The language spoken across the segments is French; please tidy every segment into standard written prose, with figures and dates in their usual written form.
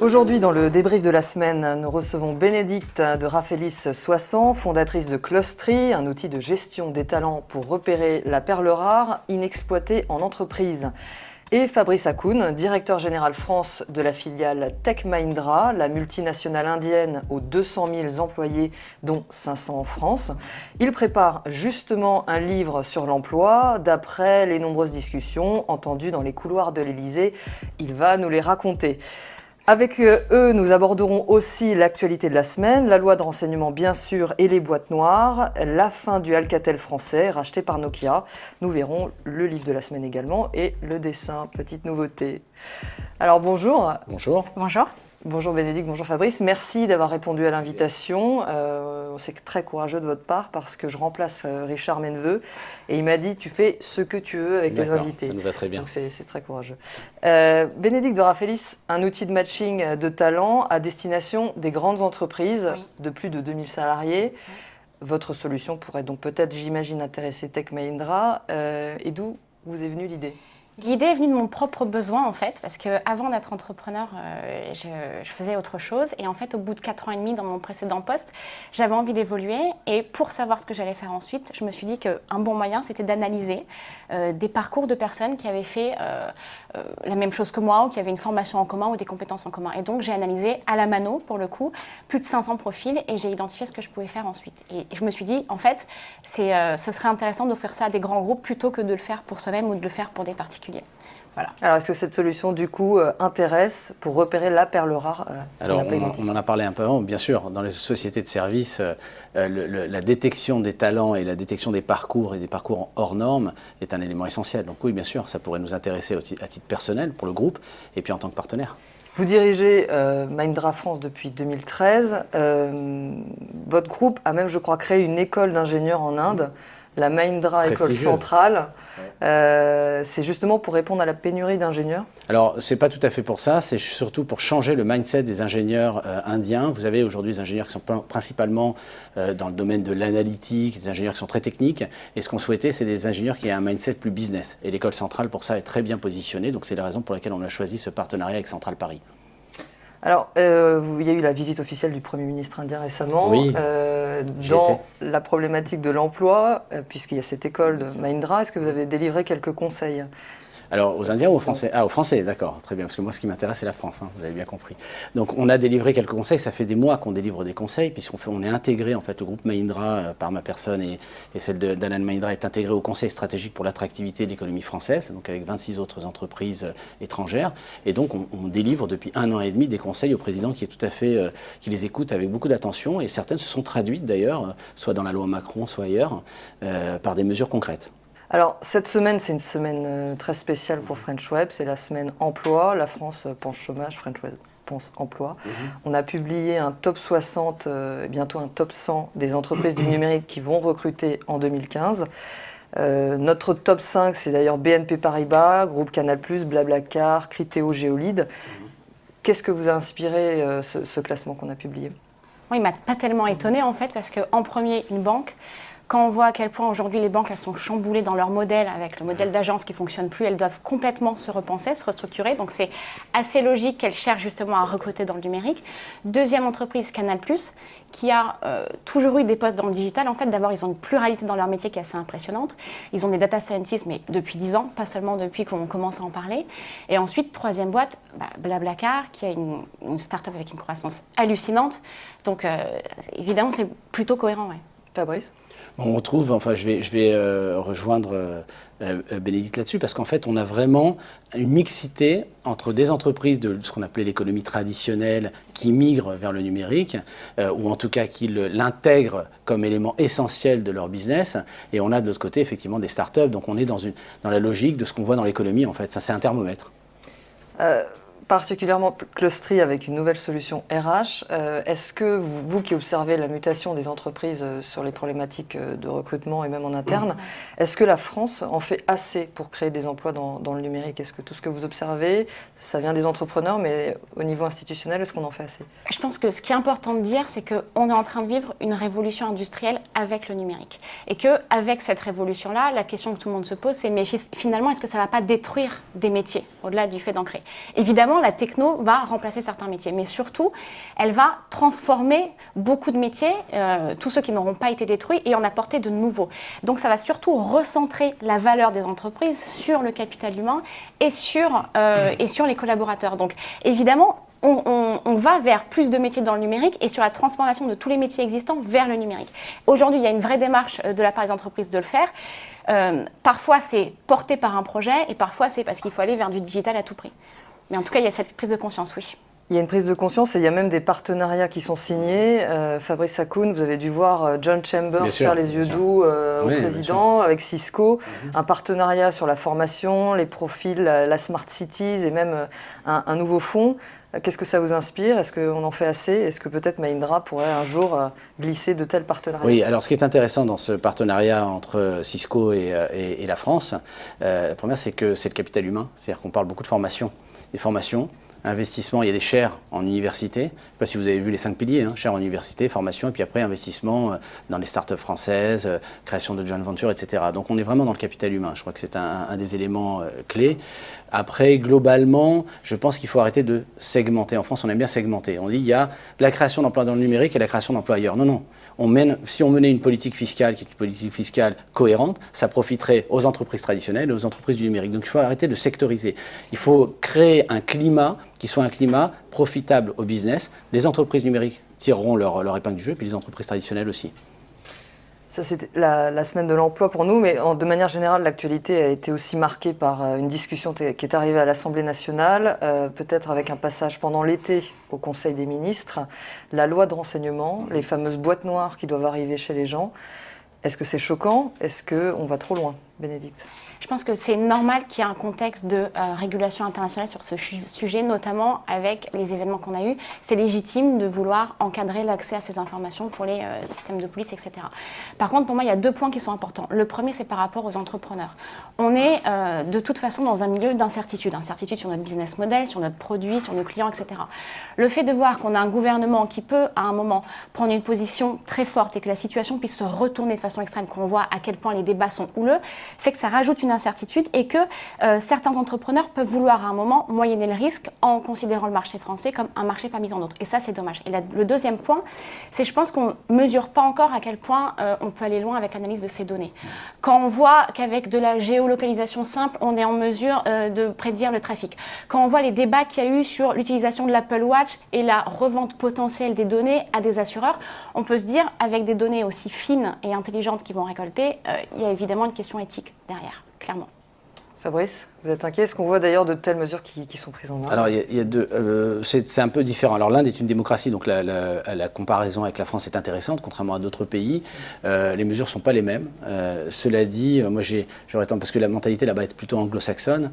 Aujourd'hui, dans le débrief de la semaine, nous recevons Bénédicte de Raffelis-Soissons, fondatrice de Clostry, un outil de gestion des talents pour repérer la perle rare inexploitée en entreprise. Et Fabrice Hakoun, directeur général France de la filiale Tech Mahindra, la multinationale indienne aux 200 000 employés, dont 500 en France. Il prépare justement un livre sur l'emploi. D'après les nombreuses discussions entendues dans les couloirs de l'Élysée, il va nous les raconter. Avec eux, nous aborderons aussi l'actualité de la semaine, la loi de renseignement bien sûr et les boîtes noires, la fin du Alcatel français racheté par Nokia. Nous verrons le livre de la semaine également et le dessin, petite nouveauté. Alors bonjour. Bonjour. Bonjour. Bonjour Bénédicte, bonjour Fabrice. Merci d'avoir répondu à l'invitation. C'est très courageux de votre part parce que je remplace Richard Meneveux et il m'a dit tu fais ce que tu veux avec les invités. Ça nous va très bien. Donc c'est très courageux. Bénédicte de Raffelis, un outil de matching de talents à destination des grandes entreprises de plus de 2000 salariés. Votre solution pourrait donc peut-être, j'imagine, intéresser Tech Mahindra. Et d'où vous est venue l'idée ? L'idée est venue de mon propre besoin en fait, parce qu'avant d'être entrepreneur, je faisais autre chose. Et en fait, au bout de 4 ans et demi dans mon précédent poste, j'avais envie d'évoluer. Et pour savoir ce que j'allais faire ensuite, je me suis dit qu'un bon moyen, c'était d'analyser des parcours de personnes qui avaient fait la même chose que moi, ou qui avaient une formation en commun ou des compétences en commun. Et donc, j'ai analysé à la mano, pour le coup, plus de 500 profils et j'ai identifié ce que je pouvais faire ensuite. Et je me suis dit, en fait, ce serait intéressant d'offrir ça à des grands groupes plutôt que de le faire pour soi-même ou de le faire pour des particuliers. Voilà. Alors, est-ce que cette solution, du coup, intéresse pour repérer la perle rare Alors, on en a parlé un peu avant, bien sûr. Dans les sociétés de services, la détection des talents et la détection des parcours et des parcours hors normes est un élément essentiel. Donc oui, bien sûr, ça pourrait nous intéresser à titre personnel pour le groupe et puis en tant que partenaire. Vous dirigez Mahindra France depuis 2013. Votre groupe a même, je crois, créé une école d'ingénieurs en Inde. La Mahindra École Centrale, c'est justement pour répondre à la pénurie d'ingénieurs? Alors, ce n'est pas tout à fait pour ça, c'est surtout pour changer le mindset des ingénieurs indiens. Vous avez aujourd'hui des ingénieurs qui sont principalement dans le domaine de l'analytique, des ingénieurs qui sont très techniques. Et ce qu'on souhaitait, c'est des ingénieurs qui aient un mindset plus business. Et l'école centrale, pour ça, est très bien positionnée. Donc, c'est la raison pour laquelle on a choisi ce partenariat avec Centrale Paris. Alors, il y a eu la visite officielle du Premier ministre indien récemment. Oui, dans la problématique de l'emploi, puisqu'il y a cette école de Mahindra, est-ce que vous avez délivré quelques conseils ? Alors, aux Indiens ou aux Français? Ah, aux Français, d'accord, très bien, parce que moi, ce qui m'intéresse, c'est la France, vous avez bien compris. Donc, on a délivré quelques conseils, ça fait des mois qu'on délivre des conseils, puisqu'on est intégré, en fait, le groupe Mahindra, par ma personne et celle d'Alan Mahindra, est intégré au Conseil stratégique pour l'attractivité de l'économie française, donc avec 26 autres entreprises étrangères. Et donc, on délivre depuis 1 an et demi des conseils au président qui est tout à fait, qui les écoute avec beaucoup d'attention, et certaines se sont traduites d'ailleurs, soit dans la loi Macron, soit ailleurs, par des mesures concrètes. Alors, cette semaine, c'est une semaine très spéciale pour French Web. C'est la semaine emploi. La France pense chômage, French Web pense emploi. On a publié un top 60, bientôt un top 100 des entreprises du numérique qui vont recruter en 2015. Notre top 5, c'est d'ailleurs BNP Paribas, Groupe Canal+, Blablacar, Criteo, Géolide. Qu'est-ce que vous a inspiré ce classement qu'on a publié? Moi, il ne m'a pas tellement étonnée en fait, parce qu'en premier, une banque. Quand on voit à quel point aujourd'hui les banques elles sont chamboulées dans leur modèle, avec le modèle d'agence qui ne fonctionne plus, elles doivent complètement se repenser, se restructurer. Donc c'est assez logique qu'elles cherchent justement à recruter dans le numérique. Deuxième entreprise, Canal+, qui a toujours eu des postes dans le digital. En fait, d'abord, ils ont une pluralité dans leur métier qui est assez impressionnante. Ils ont des data scientists, mais depuis 10 ans, pas seulement depuis qu'on commence à en parler. Et ensuite, troisième boîte, Blablacar, qui a une start-up avec une croissance hallucinante. Donc évidemment, c'est plutôt cohérent. Ouais. Fabrice? On retrouve, enfin je vais rejoindre Bénédicte là-dessus, parce qu'en fait on a vraiment une mixité entre des entreprises de ce qu'on appelait l'économie traditionnelle qui migrent vers le numérique, ou en tout cas qui l'intègrent comme élément essentiel de leur business, et on a de l'autre côté effectivement des startups, donc on est dans la logique de ce qu'on voit dans l'économie en fait, ça c'est un thermomètre. particulièrement Clostry avec une nouvelle solution RH. Est-ce que vous qui observez la mutation des entreprises sur les problématiques de recrutement et même en interne, est-ce que la France en fait assez pour créer des emplois dans le numérique? Est-ce que tout ce que vous observez, ça vient des entrepreneurs, mais au niveau institutionnel, est-ce qu'on en fait assez? Je pense que ce qui est important de dire, c'est qu'on est en train de vivre une révolution industrielle avec le numérique. Et qu'avec cette révolution-là, la question que tout le monde se pose, c'est mais finalement, est-ce que ça ne va pas détruire des métiers, au-delà du fait d'en créer? Évidemment, la techno va remplacer certains métiers, mais surtout, elle va transformer beaucoup de métiers, tous ceux qui n'auront pas été détruits, et en apporter de nouveaux. Donc ça va surtout recentrer la valeur des entreprises sur le capital humain et sur les collaborateurs. Donc évidemment, on va vers plus de métiers dans le numérique et sur la transformation de tous les métiers existants vers le numérique. Aujourd'hui, il y a une vraie démarche de la part des entreprises de le faire. Parfois, c'est porté par un projet et parfois, c'est parce qu'il faut aller vers du digital à tout prix. Mais en tout cas, il y a cette prise de conscience, oui. Il y a une prise de conscience et il y a même des partenariats qui sont signés. Fabrice Hakoun, vous avez dû voir John Chambers faire les yeux doux au président avec Cisco. Un partenariat sur la formation, les profils, la Smart Cities et même un nouveau fonds. Qu'est-ce que ça vous inspire? Est-ce qu'on en fait assez? Est-ce que peut-être Mahindra pourrait un jour glisser de tels partenariats? Oui, alors ce qui est intéressant dans ce partenariat entre Cisco et la France, la première, c'est que c'est le capital humain. C'est-à-dire qu'on parle beaucoup de formation. Des formations, investissement, il y a des shares en université. Je ne sais pas si vous avez vu les 5 piliers, shares en université, formation, et puis après investissement dans les startups françaises, création de joint venture, etc. Donc on est vraiment dans le capital humain. Je crois que c'est un des éléments clés. Après, globalement, je pense qu'il faut arrêter de segmenter. En France, on aime bien segmenter. On dit il y a la création d'emplois dans le numérique et la création d'emplois ailleurs. Non, non. Si on menait une politique fiscale qui est une politique fiscale cohérente, ça profiterait aux entreprises traditionnelles et aux entreprises du numérique. Donc il faut arrêter de sectoriser. Il faut créer un climat qui soit un climat profitable au business. Les entreprises numériques tireront leur épingle du jeu, puis les entreprises traditionnelles aussi. Ça, c'était la semaine de l'emploi pour nous, mais de manière générale, l'actualité a été aussi marquée par une discussion qui est arrivée à l'Assemblée nationale, peut-être avec un passage pendant l'été au Conseil des ministres, la loi de renseignement, les fameuses boîtes noires qui doivent arriver chez les gens. Est-ce que c'est choquant? Est-ce qu'on va trop loin, Bénédicte? Je pense que c'est normal qu'il y ait un contexte de régulation internationale sur ce sujet, notamment avec les événements qu'on a eus. C'est légitime de vouloir encadrer l'accès à ces informations pour les systèmes de police, etc. Par contre, pour moi, il y a 2 points qui sont importants. Le premier, c'est par rapport aux entrepreneurs. On est de toute façon dans un milieu d'incertitude. Incertitude sur notre business model, sur notre produit, sur nos clients, etc. Le fait de voir qu'on a un gouvernement qui peut, à un moment, prendre une position très forte et que la situation puisse se retourner de façon extrême, qu'on voit à quel point les débats sont houleux, fait que ça rajoute une incertitude et que certains entrepreneurs peuvent vouloir à un moment moyenner le risque en considérant le marché français comme un marché parmi tant d'autres. Et ça, c'est dommage. Et le deuxième point, c'est je pense qu'on ne mesure pas encore à quel point on peut aller loin avec l'analyse de ces données. Quand on voit qu'avec de la géolocalisation simple, on est en mesure de prédire le trafic. Quand on voit les débats qu'il y a eu sur l'utilisation de l'Apple Watch et la revente potentielle des données à des assureurs, on peut se dire, avec des données aussi fines et intelligentes qu'ils vont récolter, il y a évidemment une question éthique derrière. Clairement. Fabrice, vous êtes inquiet? Est-ce qu'on voit d'ailleurs de telles mesures qui sont prises en main? Alors, il y a deux. C'est un peu différent. Alors, l'Inde est une démocratie, donc la comparaison avec la France est intéressante, contrairement à d'autres pays. Les mesures ne sont pas les mêmes. Cela dit, moi, j'aurais tendance, parce que la mentalité là-bas est plutôt anglo-saxonne,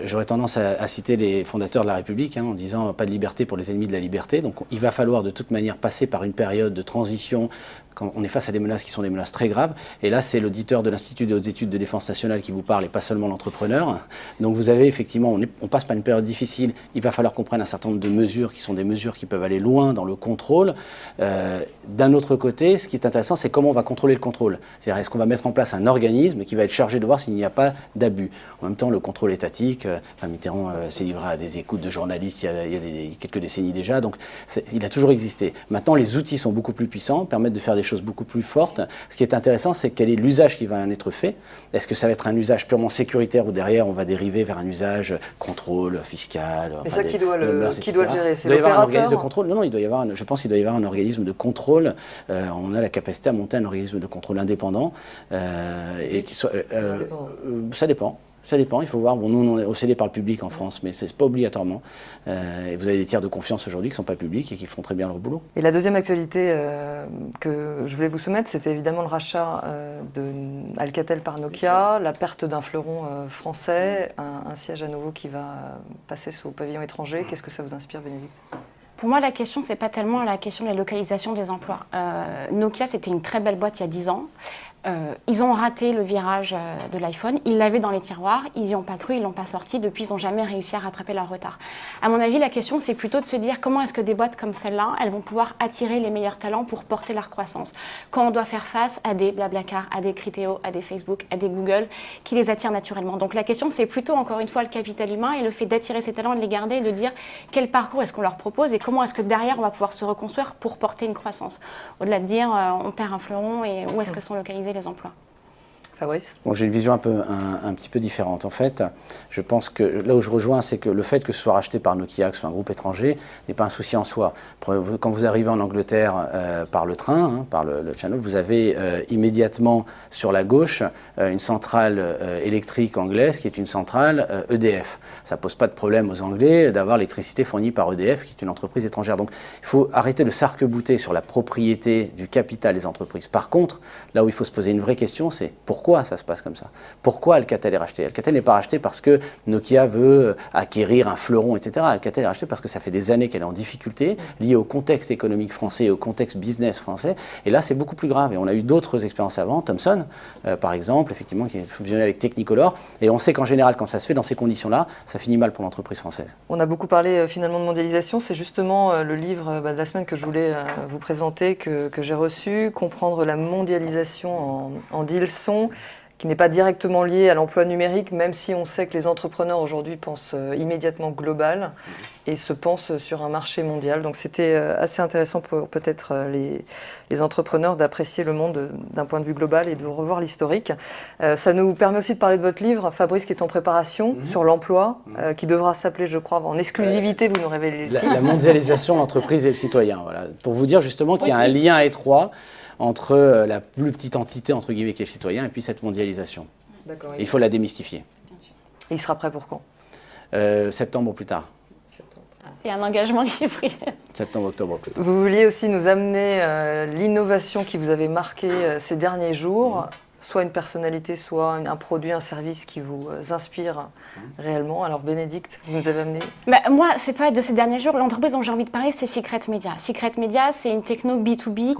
j'aurais tendance à citer les fondateurs de la République en disant pas de liberté pour les ennemis de la liberté. Donc, il va falloir de toute manière passer par une période de transition quand on est face à des menaces qui sont des menaces très graves. Et là, c'est l'auditeur de l'Institut des hautes études de défense nationale qui vous parle et pas seulement l'entrepreneur. Donc vous avez effectivement, on passe par une période difficile. Il va falloir qu'on prenne un certain nombre de mesures qui sont des mesures qui peuvent aller loin dans le contrôle. D'un autre côté, ce qui est intéressant, c'est comment on va contrôler le contrôle. C'est-à-dire, est-ce qu'on va mettre en place un organisme qui va être chargé de voir s'il n'y a pas d'abus. En même temps, le contrôle étatique, Mitterrand s'est livré à des écoutes de journalistes il y a quelques décennies déjà. Donc il a toujours existé. Maintenant, les outils sont beaucoup plus puissants, permettent de faire des choses beaucoup plus fortes. Ce qui est intéressant, c'est quel est l'usage qui va en être fait. Est-ce que ça va être un usage purement sécuritaire ou derrière on va dériver vers un usage contrôle fiscal? Mais ça, qui doit le gérer? C'est l'opérateur? Il doit y avoir un organisme de contrôle. Non, je pense qu'il doit y avoir un organisme de contrôle. On a la capacité à monter un organisme de contrôle indépendant et qui soit. Ça dépend. Ça dépend, il faut voir. Bon, nous, on est obsédés par le public en France, mais ce n'est pas obligatoirement. Et vous avez des tiers de confiance aujourd'hui qui ne sont pas publics et qui font très bien leur boulot. Et la deuxième actualité que je voulais vous soumettre, c'était évidemment le rachat de Alcatel par Nokia, la perte d'un fleuron français, un siège à nouveau qui va passer sous pavillon étranger. Qu'est-ce que ça vous inspire, Bénédicte ? Pour moi, la question, ce n'est pas tellement la question de la localisation des emplois. Nokia, c'était une très belle boîte il y a 10 ans. Ils ont raté le virage de l'iPhone, ils l'avaient dans les tiroirs, ils n'y ont pas cru, ils ne l'ont pas sorti, depuis ils n'ont jamais réussi à rattraper leur retard. À mon avis, la question c'est plutôt de se dire comment est-ce que des boîtes comme celle-là, elles vont pouvoir attirer les meilleurs talents pour porter leur croissance. Quand on doit faire face à des Blablacar, à des Criteo, à des Facebook, à des Google, qui les attirent naturellement. Donc la question c'est plutôt encore une fois le capital humain et le fait d'attirer ces talents, de les garder et de dire quel parcours est-ce qu'on leur propose et comment est-ce que derrière on va pouvoir se reconstruire pour porter une croissance. Au-delà de dire on perd un fleuron et où est-ce que sont localisés les emplois. Fabrice ? Bon, j'ai une vision un petit peu différente. En fait, je pense que là où je rejoins, c'est que le fait que ce soit racheté par Nokia, que ce soit un groupe étranger, n'est pas un souci en soi. Quand vous arrivez en Angleterre par le train, par le Channel, vous avez immédiatement sur la gauche une centrale électrique anglaise qui est une centrale EDF. Ça ne pose pas de problème aux Anglais d'avoir l'électricité fournie par EDF, qui est une entreprise étrangère. Donc il faut arrêter de s'arc-bouter sur la propriété du capital des entreprises. Par contre, là où il faut se poser une vraie question, c'est pourquoi ça se passe comme ça? Pourquoi Alcatel est racheté? Alcatel n'est pas racheté parce que Nokia veut acquérir un fleuron, etc. Alcatel est racheté parce que ça fait des années qu'elle est en difficulté, liée au contexte économique français et au contexte business français. Et là, c'est beaucoup plus grave. Et on a eu d'autres expériences avant, Thomson, par exemple, effectivement, qui est fusionné avec Technicolor. Et on sait qu'en général, quand ça se fait dans ces conditions-là, ça finit mal pour l'entreprise française. On a beaucoup parlé finalement de mondialisation. C'est justement le livre de la semaine que je voulais vous présenter, que j'ai reçu, Comprendre la mondialisation en 10 leçons, qui n'est pas directement lié à l'emploi numérique, même si on sait que les entrepreneurs aujourd'hui pensent immédiatement global et se pensent sur un marché mondial. Donc c'était assez intéressant pour peut-être les entrepreneurs d'apprécier le monde d'un point de vue global et de revoir l'historique. Ça nous permet aussi de parler de votre livre, Fabrice, qui est en préparation, sur l'emploi, qui devra s'appeler, je crois, en exclusivité, vous nous révélez le titre. La mondialisation, l'entreprise et le citoyen. Voilà. Pour vous dire justement qu'il y a un lien étroit entre la plus petite entité, entre guillemets, qui est le citoyen, et puis cette mondialisation. D'accord. Il faut la démystifier. Bien sûr. Et il sera prêt pour quand? Septembre ou plus tard. Il y a un engagement qui est pris. Septembre, octobre, plus tard. Vous vouliez aussi nous amener l'innovation qui vous avait marqué ces derniers jours, soit une personnalité, soit un produit, un service qui vous inspire réellement. Alors Bénédicte, vous nous avez amené... Moi, c'est pas de ces derniers jours. L'entreprise dont j'ai envie de parler, c'est Secret Media. Secret Media, c'est une techno B2B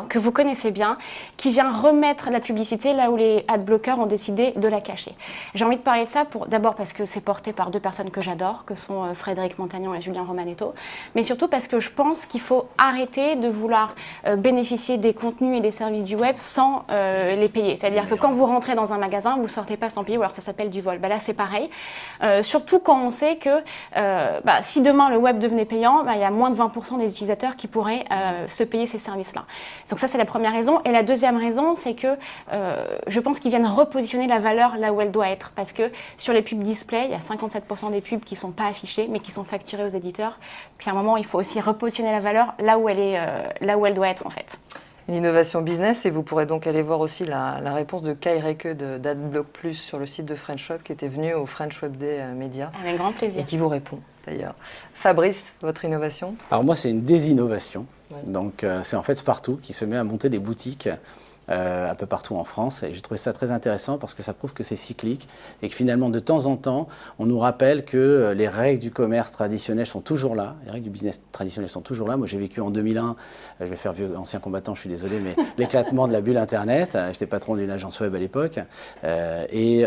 que vous connaissez bien, qui vient remettre la publicité là où les adblockers ont décidé de la cacher. J'ai envie de parler de ça d'abord parce que c'est porté par deux personnes que j'adore, que sont Frédéric Montagnon et Julien Romanetto, mais surtout parce que je pense qu'il faut arrêter de vouloir bénéficier des contenus et des services du web sans les payer. C'est-à-dire que quand vous rentrez dans un magasin, vous ne sortez pas sans payer, ou alors ça s'appelle du vol. Là, c'est pareil. Surtout quand on sait que si demain le web devenait payant, il y a moins de 20% des utilisateurs qui pourraient se payer ces services-là. Donc ça, c'est la première raison. Et la deuxième raison, c'est que je pense qu'ils viennent repositionner la valeur là où elle doit être. Parce que sur les pubs display, il y a 57% des pubs qui ne sont pas affichées, mais qui sont facturées aux éditeurs. Puis à un moment, il faut aussi repositionner la valeur là où elle doit être, en fait. Une innovation business, et vous pourrez donc aller voir aussi la réponse de Kai Reke d'Adblock Plus sur le site de French Web, qui était venu au French Web Day Media. Avec grand plaisir. Et qui vous répond d'ailleurs. Fabrice, votre innovation? Alors moi, c'est une désinnovation. Ouais. Donc c'est en fait Spartoo qui se met à monter des boutiques un peu partout en France. Et j'ai trouvé ça très intéressant parce que ça prouve que c'est cyclique et que finalement, de temps en temps, on nous rappelle que les règles du commerce traditionnel sont toujours là. Les règles du business traditionnel sont toujours là. Moi, j'ai vécu en 2001, je vais faire vieux ancien combattant, je suis désolé, mais l'éclatement de la bulle Internet. J'étais patron d'une agence web à l'époque. Et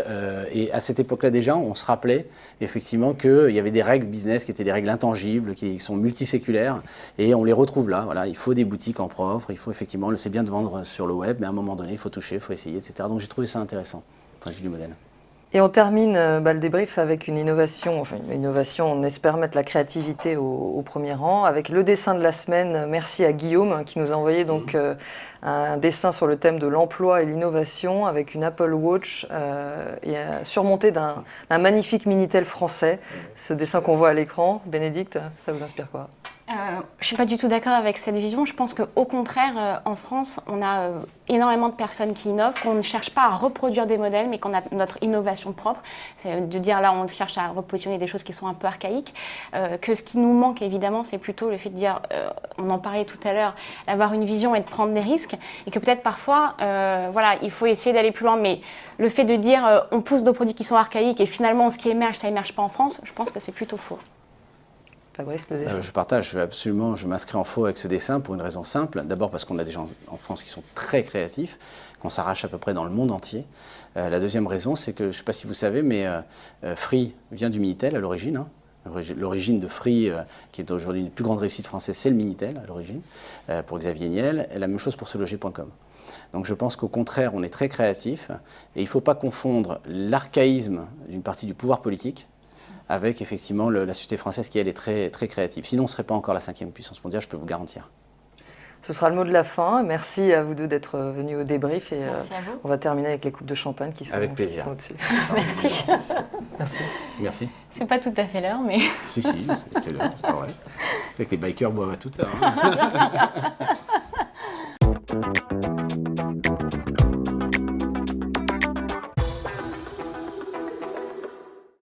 à cette époque-là déjà, on se rappelait effectivement qu'il y avait des règles business qui étaient des règles intangibles, qui sont multiséculaires. Et on les retrouve là. Voilà, il faut des boutiques en propre. Il faut effectivement, c'est bien de vendre sur le web, mais à un moment donné, il faut toucher, il faut essayer, etc. Donc j'ai trouvé ça intéressant, point de vue du modèle. Et on termine le débrief avec une innovation, on espère mettre la créativité au premier rang, avec le dessin de la semaine. Merci à Guillaume qui nous a envoyé donc un dessin sur le thème de l'emploi et l'innovation avec une Apple Watch surmontée d'un magnifique Minitel français. Ce dessin qu'on voit à l'écran, Bénédicte, ça vous inspire quoi? Je ne suis pas du tout d'accord avec cette vision. Je pense qu'au contraire, en France, on a énormément de personnes qui innovent, qu'on ne cherche pas à reproduire des modèles, mais qu'on a notre innovation propre. C'est de dire là, on cherche à repositionner des choses qui sont un peu archaïques. Que ce qui nous manque, évidemment, c'est plutôt le fait de dire, on en parlait tout à l'heure, d'avoir une vision et de prendre des risques. Et que peut-être parfois, voilà, il faut essayer d'aller plus loin. Mais le fait de dire, on pousse des produits qui sont archaïques et finalement, ce qui émerge, ça émerge pas en France, je pense que c'est plutôt faux. Fabrice, le dessin. Je partage, je m'inscris en faux avec ce dessin pour une raison simple. D'abord parce qu'on a des gens en France qui sont très créatifs, qu'on s'arrache à peu près dans le monde entier. La deuxième raison, c'est que, je ne sais pas si vous savez, mais Free vient du Minitel à l'origine. Hein. L'origine de Free, qui est aujourd'hui une plus grande réussite française, c'est le Minitel à l'origine, pour Xavier Niel. Et la même chose pour seloger.com. Donc je pense qu'au contraire, on est très créatif. Et il ne faut pas confondre l'archaïsme d'une partie du pouvoir politique avec effectivement la société française qui, elle, est très, très créative. Sinon, on ne serait pas encore la 5e puissance mondiale, je peux vous garantir. Ce sera le mot de la fin. Merci à vous deux d'être venus au débrief. Et, Merci à vous. On va terminer avec les coupes de champagne qui sont, avec plaisir. Qui sont au-dessus. Merci. Merci. Merci. C'est pas tout à fait l'heure, mais... Si, c'est l'heure, c'est pas vrai. Avec les bikers boivent à toute heure. Hein.